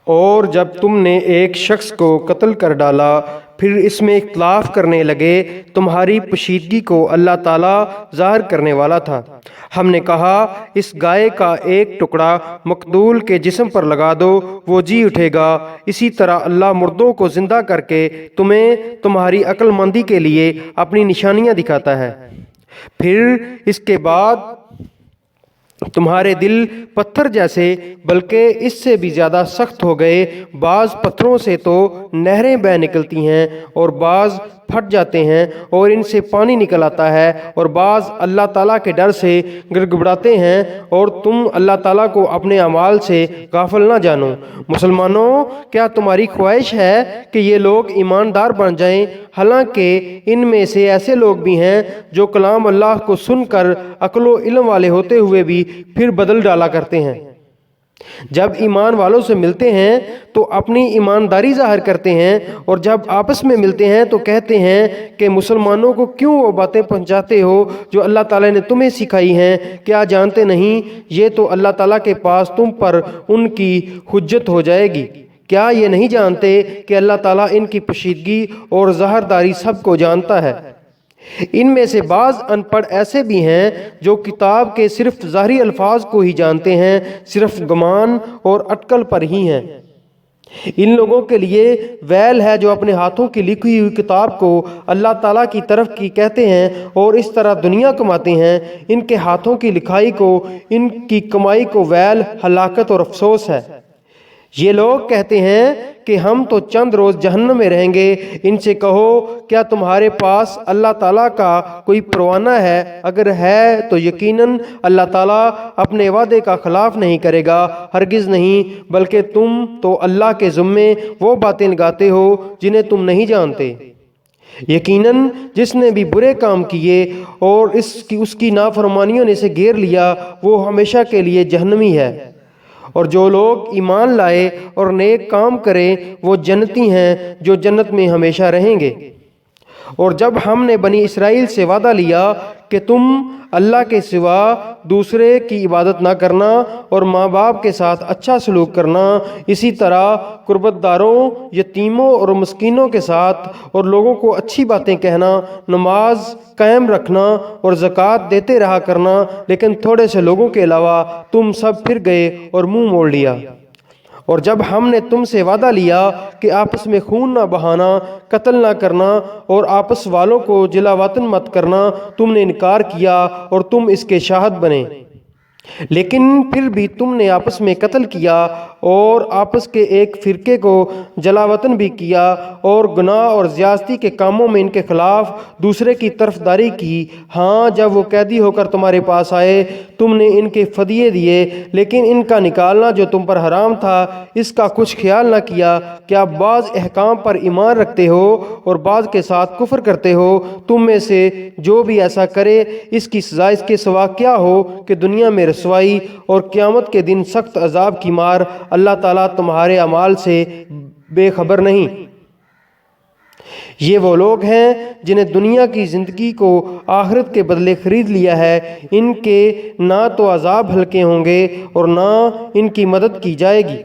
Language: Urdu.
اور جب تم نے ایک شخص کو قتل کر ڈالا پھر اس میں اختلاف کرنے لگے، تمہاری پوشیدگی کو اللہ تعالیٰ ظاہر کرنے والا تھا۔ ہم نے کہا اس گائے کا ایک ٹکڑا مقتول کے جسم پر لگا دو، وہ جی اٹھے گا۔ اسی طرح اللہ مردوں کو زندہ کر کے تمہیں تمہاری عقل مندی کے لیے اپنی نشانیاں دکھاتا ہے۔ پھر اس کے بعد تمہارے دل پتھر جیسے بلکہ اس سے بھی زیادہ سخت ہو گئے۔ بعض پتھروں سے تو نہریں بہہ نکلتی ہیں اور بعض پھٹ جاتے ہیں اور ان سے پانی نکل آتا ہے، اور بعض اللہ تعالیٰ کے ڈر سے گڑگڑاتے ہیں، اور تم اللہ تعالیٰ کو اپنے اعمال سے غافل نہ جانو۔ مسلمانوں، کیا تمہاری خواہش ہے کہ یہ لوگ ایماندار بن جائیں؟ حالانکہ ان میں سے ایسے لوگ بھی ہیں جو کلام اللہ کو سن کر عقل و علم والے ہوتے ہوئے بھی پھر بدل ڈالا کرتے ہیں۔ جب ایمان والوں سے ملتے ہیں تو اپنی ایمانداری ظاہر کرتے ہیں، اور جب آپس میں ملتے ہیں تو کہتے ہیں کہ مسلمانوں کو کیوں وہ باتیں پہنچاتے ہو جو اللہ تعالیٰ نے تمہیں سکھائی ہیں؟ کیا جانتے نہیں یہ تو اللہ تعالیٰ کے پاس تم پر ان کی حجت ہو جائے گی؟ کیا یہ نہیں جانتے کہ اللہ تعالیٰ ان کی پوشیدگی اور ظاہرداری سب کو جانتا ہے؟ ان میں سے بعض ان پڑھ ایسے بھی ہیں جو کتاب کے صرف ظاہری الفاظ کو ہی جانتے ہیں، صرف گمان اور اٹکل پر ہی ہیں۔ ان لوگوں کے لیے ویل ہے جو اپنے ہاتھوں کی لکھی ہوئی کتاب کو اللہ تعالیٰ کی طرف کی کہتے ہیں اور اس طرح دنیا کماتے ہیں۔ ان کے ہاتھوں کی لکھائی کو، ان کی کمائی کو ویل، ہلاکت اور افسوس ہے۔ یہ لوگ کہتے ہیں کہ ہم تو چند روز جہنم میں رہیں گے۔ ان سے کہو کیا تمہارے پاس اللہ تعالیٰ کا کوئی پروانہ ہے؟ اگر ہے تو یقیناً اللہ تعالیٰ اپنے وعدے کا خلاف نہیں کرے گا، ہرگز نہیں، بلکہ تم تو اللہ کے ذمے وہ باتیں لگاتے ہو جنہیں تم نہیں جانتے۔ یقیناً جس نے بھی برے کام کیے اور اس کی نافرمانیوں نے اسے گھیر لیا، وہ ہمیشہ کے لیے جہنمی ہے۔ اور جو لوگ ایمان لائے اور نیک کام کریں وہ جنتی ہیں جو جنت میں ہمیشہ رہیں گے۔ اور جب ہم نے بنی اسرائیل سے وعدہ لیا کہ تم اللہ کے سوا دوسرے کی عبادت نہ کرنا اور ماں باپ کے ساتھ اچھا سلوک کرنا، اسی طرح قربت داروں، یتیموں اور مسکینوں کے ساتھ اور لوگوں کو اچھی باتیں کہنا، نماز قائم رکھنا اور زکوٰۃ دیتے رہا کرنا، لیکن تھوڑے سے لوگوں کے علاوہ تم سب پھر گئے اور منہ موڑ لیا۔ اور جب ہم نے تم سے وعدہ لیا کہ آپس میں خون نہ بہانا، قتل نہ کرنا اور آپس والوں کو جلا وطن مت کرنا، تم نے انکار کیا اور تم اس کے شاہد بنے۔ لیکن پھر بھی تم نے آپس میں قتل کیا اور آپس کے ایک فرقے کو جلا وطن بھی کیا، اور گناہ اور زیادتی کے کاموں میں ان کے خلاف دوسرے کی طرفداری کی۔ ہاں، جب وہ قیدی ہو کر تمہارے پاس آئے تم نے ان کے فدیے دیے، لیکن ان کا نکالنا جو تم پر حرام تھا اس کا کچھ خیال نہ کیا۔ کیا بعض احکام پر ایمان رکھتے ہو اور بعض کے ساتھ کفر کرتے ہو؟ تم میں سے جو بھی ایسا کرے اس کی سزا اس کے سوا کیا ہو کہ دنیا میں رسوائی اور قیامت کے دن سخت عذاب کی مار۔ اللہ تعالیٰ تمہارے اعمال سے بے خبر نہیں۔ یہ وہ لوگ ہیں جنہیں دنیا کی زندگی کو آخرت کے بدلے خرید لیا ہے۔ ان کے نہ تو عذاب ہلکے ہوں گے اور نہ ان کی مدد کی جائے گی۔